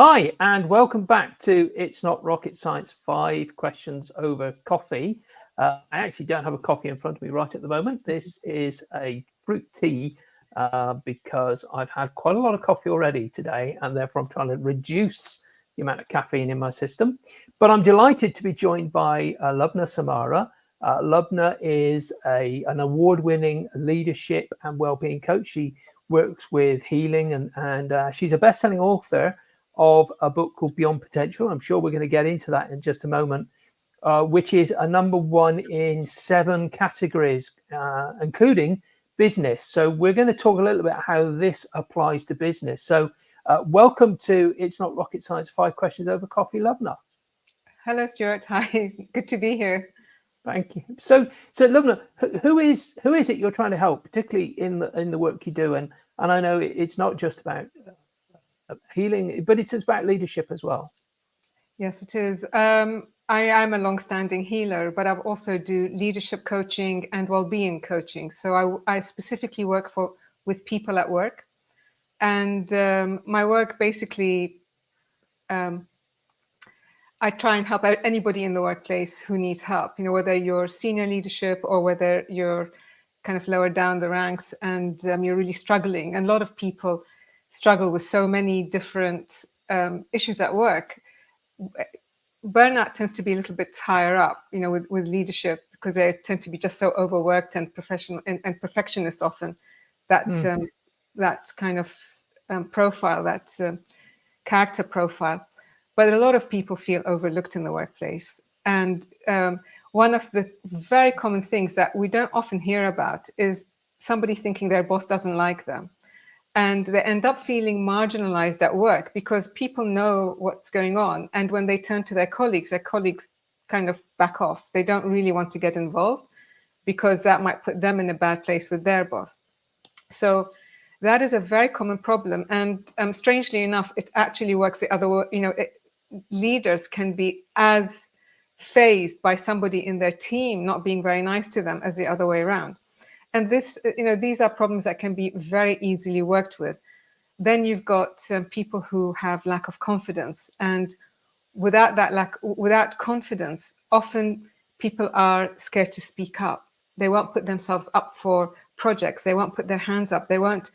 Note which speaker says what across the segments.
Speaker 1: Hi, and welcome back to It's Not Rocket Science 5 Questions Over Coffee. I actually don't have a coffee in front of me right at the moment. This is a fruit tea because I've had quite a lot of coffee already today, and therefore I'm trying to reduce the amount of caffeine in my system. But I'm delighted to be joined by Lubna Samara. Lubna is an award-winning leadership and well-being coach. She works with healing and she's a best-selling author of a book called Beyond Potential. I'm sure we're going to get into that in just a moment, which is a #1 in 7 categories, including business. So we're going to talk a little bit how this applies to business. So welcome to It's Not Rocket Science, 5 Questions Over Coffee, Lubna.
Speaker 2: Hello, Stuart. Hi, good to be here.
Speaker 1: Thank you. So Lubna, who is it you're trying to help, particularly in the work you do? And I know it's not just about healing, but it's about leadership as well.
Speaker 2: Yes, it is. I am a long-standing healer, but I also do leadership coaching and well-being coaching. So I specifically work with people at work, and my work basically, I try and help out anybody in the workplace who needs help. You know, whether you're senior leadership or whether you're kind of lower down the ranks and you're really struggling. And a lot of people struggle with so many different issues at work. Burnout tends to be a little bit higher up, you know, with leadership, because they tend to be just so overworked and professional and perfectionists often. That kind of profile, that character profile. But a lot of people feel overlooked in the workplace. And one of the very common things that we don't often hear about is somebody thinking their boss doesn't like them. And they end up feeling marginalized at work because people know what's going on. And when they turn to their colleagues kind of back off. They don't really want to get involved because that might put them in a bad place with their boss. So that is a very common problem. And strangely enough, it actually works the other way. You know, leaders can be as fazed by somebody in their team not being very nice to them as the other way around. And this, you know, these are problems that can be very easily worked with. Then you've got people who have lack of confidence, and without confidence, often people are scared to speak up. They won't put themselves up for projects. They won't put their hands up. They won't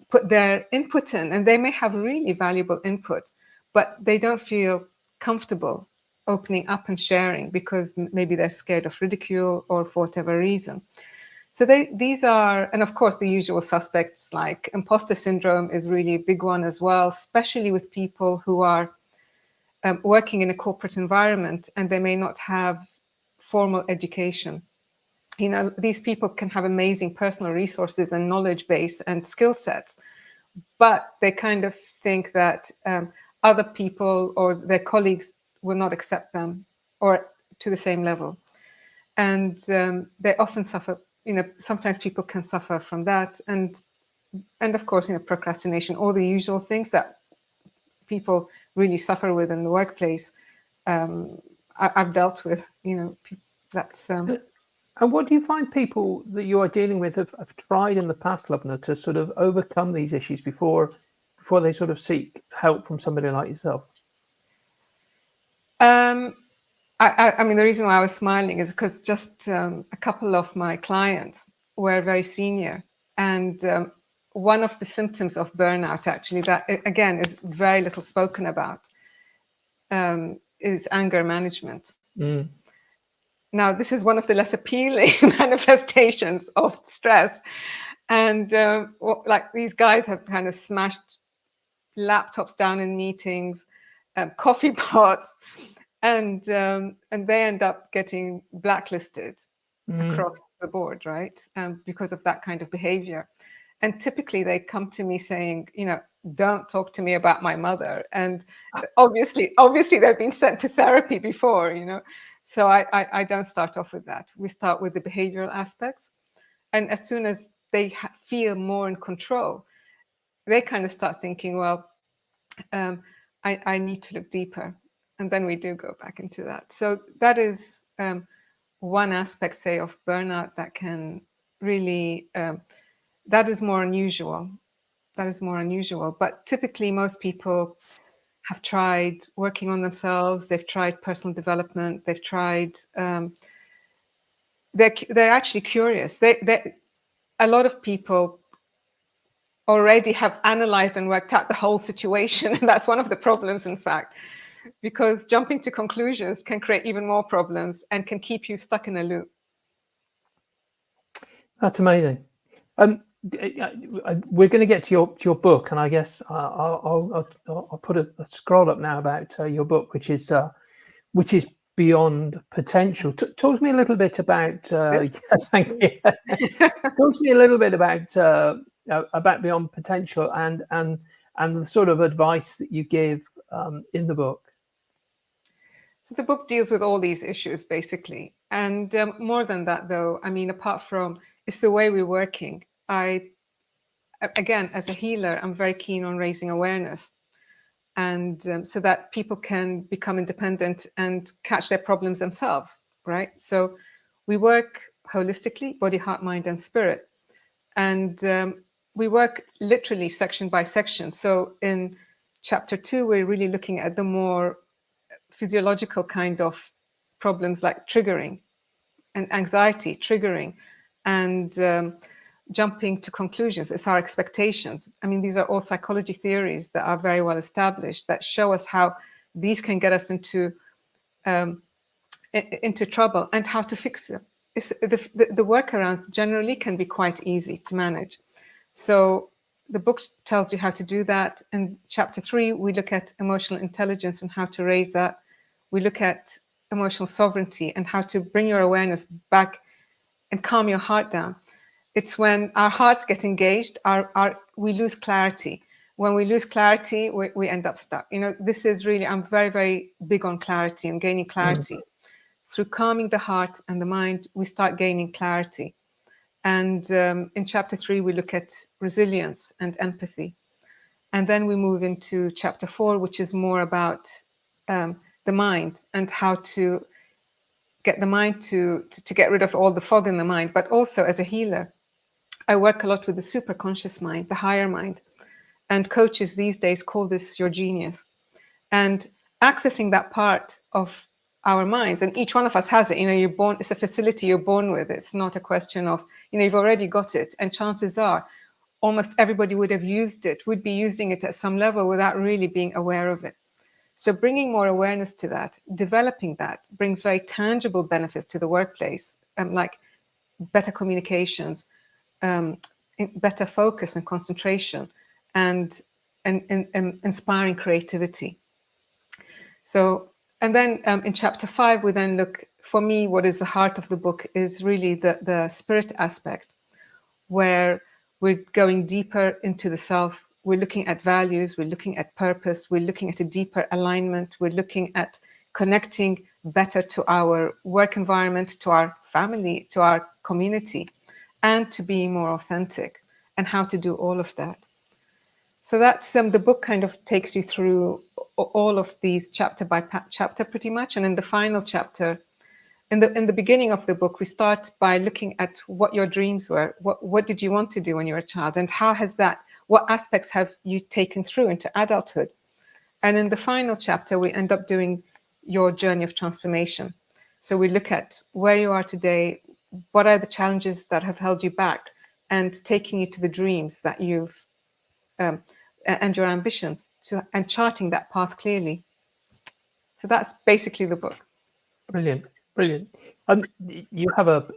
Speaker 2: put their input in, and they may have really valuable input, but they don't feel comfortable opening up and sharing because maybe they're scared of ridicule or for whatever reason. So these are, and of course, the usual suspects like imposter syndrome is really a big one as well, especially with people who are working in a corporate environment and they may not have formal education. You know, these people can have amazing personal resources and knowledge base and skill sets, but they kind of think that other people or their colleagues will not accept them or to the same level. And they often suffer, you know, sometimes people can suffer from that. And of course, you know, procrastination, all the usual things that people really suffer with in the workplace. I've dealt with, you know, that's...
Speaker 1: And what do you find people that you are dealing with have tried in the past, Lubna, to sort of overcome these issues before they sort of seek help from somebody like yourself?
Speaker 2: I mean, the reason why I was smiling is because just a couple of my clients were very senior. And one of the symptoms of burnout, actually, that, again, is very little spoken about, is anger management. Now, this is one of the less appealing manifestations of stress. And like these guys have kind of smashed laptops down in meetings, coffee pots, and they end up getting blacklisted across the board, right? Because of that kind of behavior. And typically they come to me saying, you know, don't talk to me about my mother. And obviously they've been sent to therapy before, you know. So I don't start off with that. We start with the behavioral aspects. And as soon as they feel more in control, they kind of start thinking, well, I need to look deeper. And then we do go back into that. So that is one aspect, say, of burnout that can really, that is more unusual. That is more unusual. But typically most people have tried working on themselves, they've tried personal development, they've tried, they're actually curious. A lot of people already have analyzed and worked out the whole situation. And that's one of the problems, in fact, because jumping to conclusions can create even more problems and can keep you stuck in a loop.
Speaker 1: That's amazing. We're going to get to your book, and I guess I'll put a scroll up now about your book, which is Beyond Potential. Talk to me a little bit about. Thank you. Talk to me a little bit about Beyond Potential and the sort of advice that you give in the book.
Speaker 2: So the book deals with all these issues, basically. And more than that, though, I mean, apart from it's the way we're working. Again, as a healer, I'm very keen on raising awareness. And so that people can become independent and catch their problems themselves, right? So we work holistically, body, heart, mind, and spirit. And we work literally section by section. So in chapter 2, we're really looking at the more physiological kind of problems like triggering and anxiety, triggering, and jumping to conclusions. It's our expectations. I mean, these are all psychology theories that are very well established that show us how these can get us into trouble and how to fix them. The workarounds generally can be quite easy to manage. So the book tells you how to do that. In chapter 3, we look at emotional intelligence and how to raise that. We look at emotional sovereignty and how to bring your awareness back and calm your heart down. It's when our hearts get engaged, we lose clarity. When we lose clarity, we end up stuck. You know, this is really, I'm very, very big on clarity and gaining clarity. Through calming the heart and the mind, we start gaining clarity. And in chapter 3, we look at resilience and empathy. And then we move into chapter 4, which is more about the mind and how to get the mind to get rid of all the fog in the mind. But also as a healer, I work a lot with the superconscious mind, the higher mind. And coaches these days call this your genius. And accessing that part of our minds, and each one of us has it, you know, you're born, it's a facility you're born with. It's not a question of, you know, you've already got it. And chances are almost everybody would have used it, would be using it at some level without really being aware of it. So bringing more awareness to that, developing that brings very tangible benefits to the workplace, like better communications, better focus and concentration, and inspiring creativity. So, and then in chapter 5, we then look, for me, what is the heart of the book is really the spirit aspect, where we're going deeper into the self. We're looking at values, we're looking at purpose, we're looking at a deeper alignment, we're looking at connecting better to our work environment, to our family, to our community, and to be more authentic, and how to do all of that. So that's the book kind of takes you through all of these chapter by chapter pretty much. And in the final chapter, in the beginning of the book, we start by looking at what your dreams were. What did you want to do when you were a child? And how has that, what aspects have you taken through into adulthood? And in the final chapter, we end up doing your journey of transformation. So we look at where you are today, what are the challenges that have held you back, and taking you to the dreams that you've, and your ambitions, and charting that path clearly. So that's basically the book.
Speaker 1: Brilliant, brilliant. You have a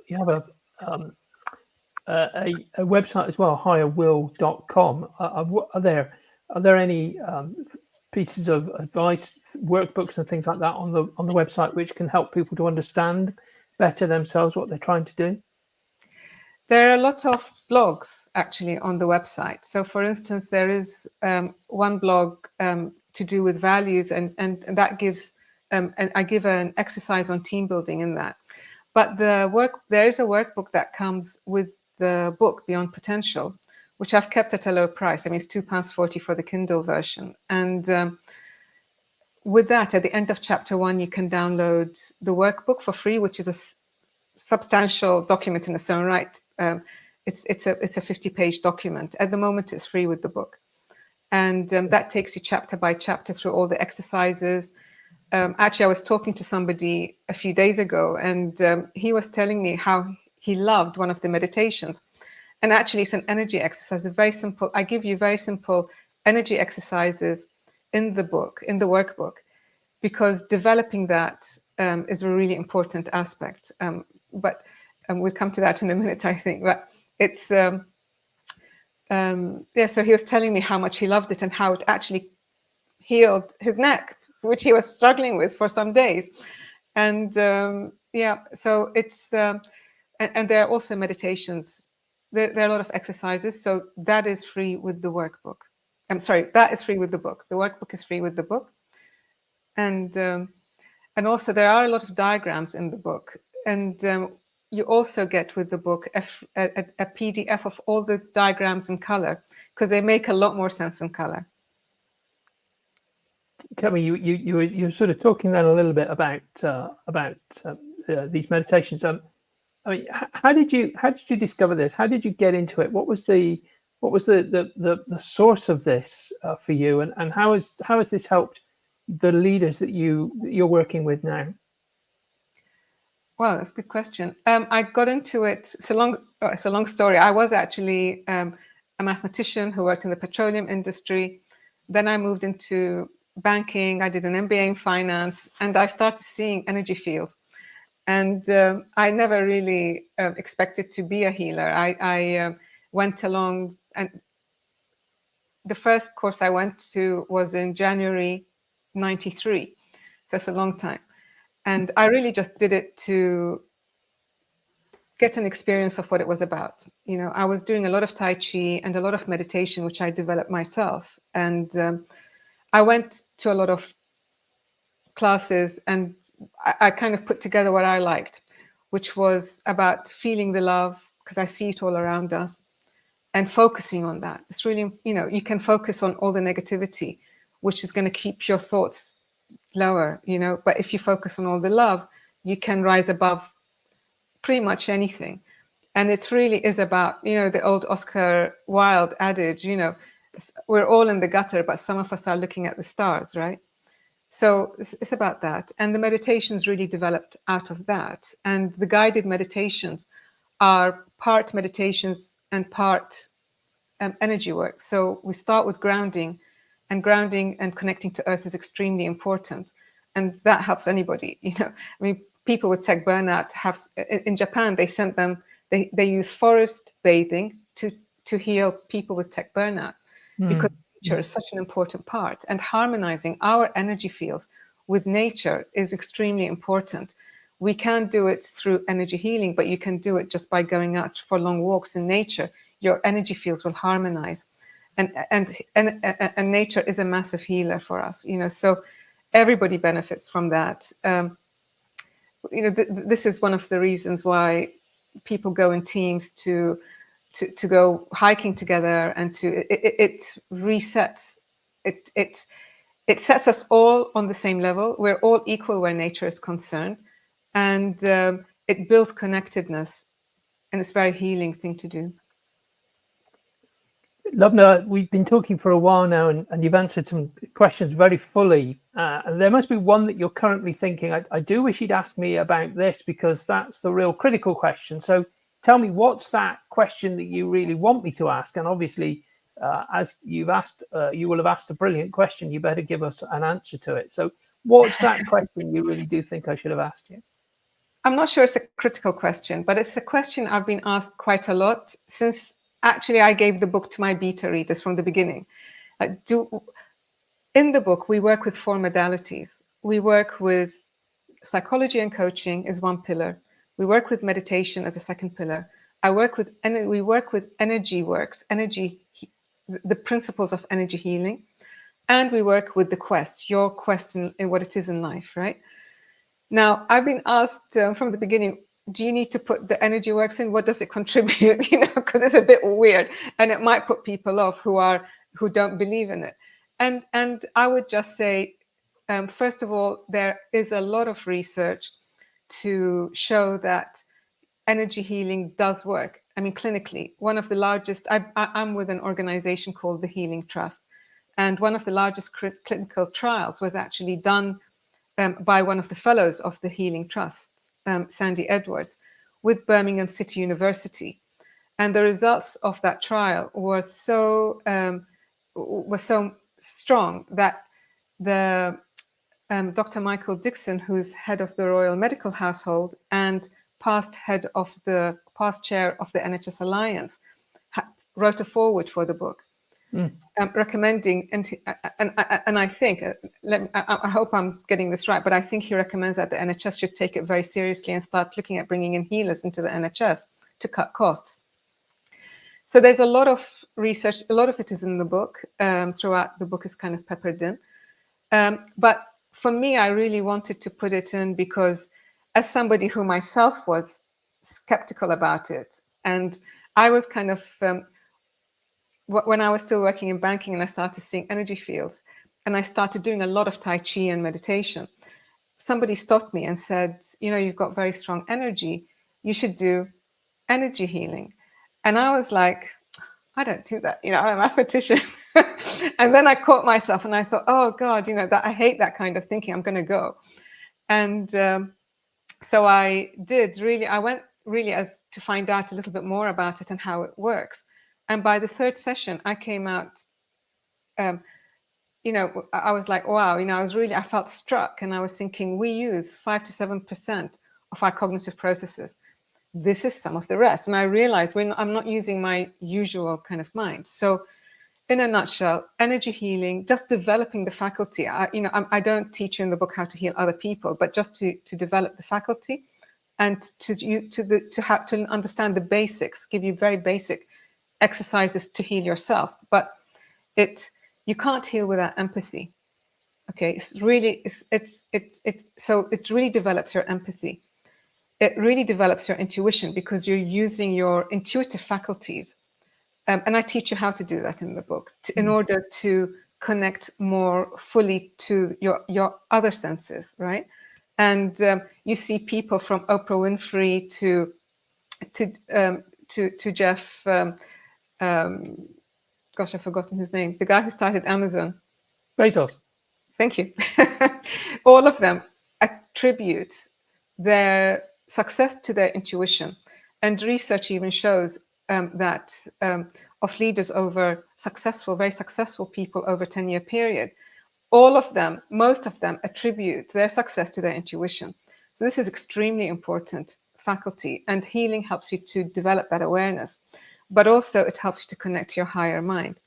Speaker 1: website as well, higherwill.com. Are there any pieces of advice, workbooks, and things like that on the website which can help people to understand better themselves what they're trying to do?
Speaker 2: There are a lot of blogs actually on the website. So, for instance, there is one blog to do with values, and that gives. And I give an exercise on team building in that. But there is a workbook that comes with the book Beyond Potential, which I've kept at a low price. I mean, it's £2.40 for the Kindle version. And with that, at the end of chapter 1, you can download the workbook for free, which is a substantial document in its own right. It's a 50-page document. At the moment, it's free with the book. And that takes you chapter by chapter through all the exercises. Actually, I was talking to somebody a few days ago, and he was telling me how he loved one of the meditations. And actually, it's an energy exercise, a very simple. I give you very simple energy exercises in the book, in the workbook, because developing that is a really important aspect. But we'll come to that in a minute, I think. But it's, yeah, so he was telling me how much he loved it and how it actually healed his neck, which he was struggling with for some days. And yeah, so it's, and there are also meditations. There are a lot of exercises. So that is free with the workbook. I'm sorry, that is free with the book. The workbook is free with the book. And also there are a lot of diagrams in the book. And you also get with the book a PDF of all the diagrams in color, because they make a lot more sense in color.
Speaker 1: Tell me, you're sort of talking then a little bit about these meditations. I mean, how did you discover this? How did you get into it? What was the source of this for you, and how has this helped the leaders that you're working with now?
Speaker 2: Well, that's a good question. I got into it. It's a long story. I was actually a mathematician who worked in the petroleum industry. Then I moved into banking. I did an MBA in finance, and I started seeing energy fields. And I never really expected to be a healer. I went along, and the first course I went to was in January '93. So it's a long time. And I really just did it to get an experience of what it was about. You know, I was doing a lot of Tai Chi and a lot of meditation, which I developed myself. And I went to a lot of classes, and I kind of put together what I liked, which was about feeling the love, because I see it all around us, and focusing on that. It's really, you know, you can focus on all the negativity, which is going to keep your thoughts lower, you know, but if you focus on all the love, you can rise above pretty much anything. And it really is about, you know, the old Oscar Wilde adage, you know, we're all in the gutter, but some of us are looking at the stars, right? So it's about that. And the meditations really developed out of that. And the guided meditations are part meditations and part energy work. So we start with grounding and connecting to earth is extremely important. And that helps anybody, you know. I mean, people with tech burnout have, in Japan, they sent them, they use forest bathing to heal people with tech burnout, because nature is such an important part. And harmonizing our energy fields with nature is extremely important. We can't do it through energy healing, but you can do it just by going out for long walks in nature. Your energy fields will harmonize. And nature is a massive healer for us, you know, so everybody benefits from that. You know, this is one of the reasons why people go in teams to go hiking together, and it resets, it sets us all on the same level. We're all equal where nature is concerned, and it builds connectedness, and it's a very healing thing to do.
Speaker 1: Lubna, we've been talking for a while now, and you've answered some questions very fully. And there must be one that you're currently thinking, I do wish you'd ask me about this, because that's the real critical question. So tell me, what's that question that you really want me to ask? And obviously, as you've asked, you will have asked a brilliant question. You better give us an answer to it. So what's that question you really do think I should have asked you?
Speaker 2: I'm not sure it's a critical question, but it's a question I've been asked quite a lot since actually I gave the book to my beta readers from the beginning. In the book, we work with 4 modalities. We work with psychology and coaching as one pillar. We work with meditation as a second pillar. We work with energy works, the principles of energy healing. And we work with the quest, your quest in what it is in life, right? Now, I've been asked from the beginning, do you need to put the energy works in? What does it contribute? You know, because it's a bit weird, and it might put people off who don't believe in it. And I would just say, first of all, there is a lot of research to show that energy healing does work. I mean, clinically, one of the largest. I'm with an organization called the Healing Trust, And one of the largest clinical trials was actually done by one of the fellows of the Healing Trusts, Sandy Edwards, with Birmingham City University. And the results of that trial were so strong that the Dr. Michael Dixon, who's head of the Royal Medical Household and past chair of the NHS Alliance, wrote a foreword for the book, recommending, and I think, I hope I'm getting this right, but I think he recommends that the NHS should take it very seriously and start looking at bringing in healers into the NHS to cut costs. So there's a lot of research, a lot of it is in the book. Throughout the book is kind of peppered in. But for me, I really wanted to put it in because as somebody who myself was skeptical about it, and I was kind of, when I was still working in banking and I started seeing energy fields and I started doing a lot of Tai Chi and meditation, somebody stopped me and said, you know, you've got very strong energy. You should do energy healing. And I was like, I don't do that. You know, I'm a mathematician. And then I caught myself and I thought, oh God, you know, that I hate that kind of thinking. I'm going to go. And so I did really, I went really as to find out a little bit more about it and how it works. And by the third session, I came out, you know, I was like, wow, you know, I felt struck and I was thinking we use 5 to 7% of our cognitive processes. This is some of the rest. And I realized I'm not using my usual kind of mind. So in a nutshell, energy healing, just developing the faculty. I don't teach in the book how to heal other people, but just to develop the faculty and to understand the basics, give you very basic exercises to heal yourself. But you can't heal without empathy. Okay, so it really develops your empathy. It really develops your intuition because you're using your intuitive faculties. And I teach you how to do that in the book in order to connect more fully to your other senses, right? And you see people from Oprah Winfrey to Jeff, gosh, I've forgotten his name, the guy who started Amazon.
Speaker 1: Bezos.
Speaker 2: Thank you. All of them attribute their success to their intuition. And research even shows that of leaders very successful people over a 10-year period, most of them attribute their success to their intuition. So this is extremely important faculty, and healing helps you to develop that awareness, but also it helps you to connect to your higher mind.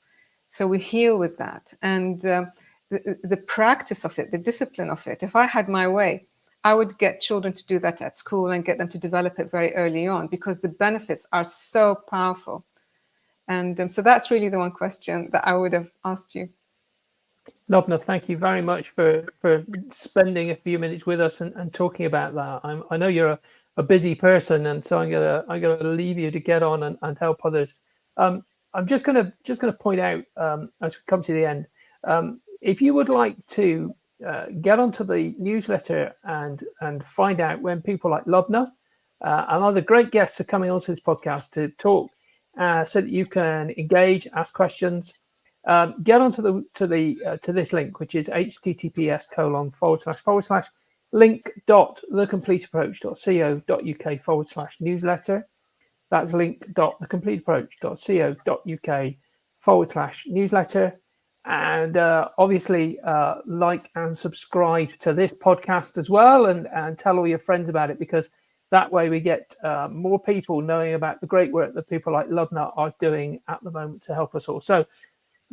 Speaker 2: So we heal with that. And the practice of it, the discipline of it, if I had my way, I would get children to do that at school and get them to develop it very early on because the benefits are so powerful. And so that's really the one question that I would have asked you.
Speaker 1: Lubna, thank you very much for spending a few minutes with us and talking about that. I know you're a busy person, and so I'm gonna leave you to get on and help others. I'm just gonna point out as we come to the end, if you would like to get onto the newsletter and find out when people like Lubna and other great guests are coming onto this podcast to talk, so that you can engage, ask questions. Get onto to this link, which is https://link.thecompleteapproach.co.uk/newsletter. That's link.thecompleteapproach.co.uk/newsletter. And obviously like and subscribe to this podcast as well, and tell all your friends about it, because that way we get more people knowing about the great work that people like Lubna are doing at the moment to help us all. So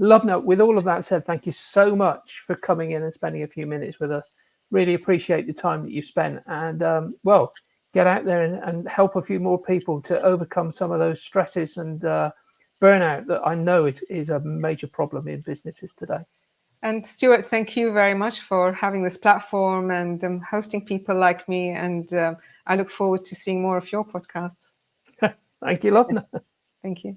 Speaker 1: Lubna, with all of that said, thank you so much for coming in and spending a few minutes with us. Really appreciate the time that you've spent, and get out there and help a few more people to overcome some of those stresses and burnout that I know is a major problem in businesses today.
Speaker 2: And Stuart, thank you very much for having this platform and hosting people like me. And I look forward to seeing more of your podcasts.
Speaker 1: Thank you, Lubna.
Speaker 2: Thank you.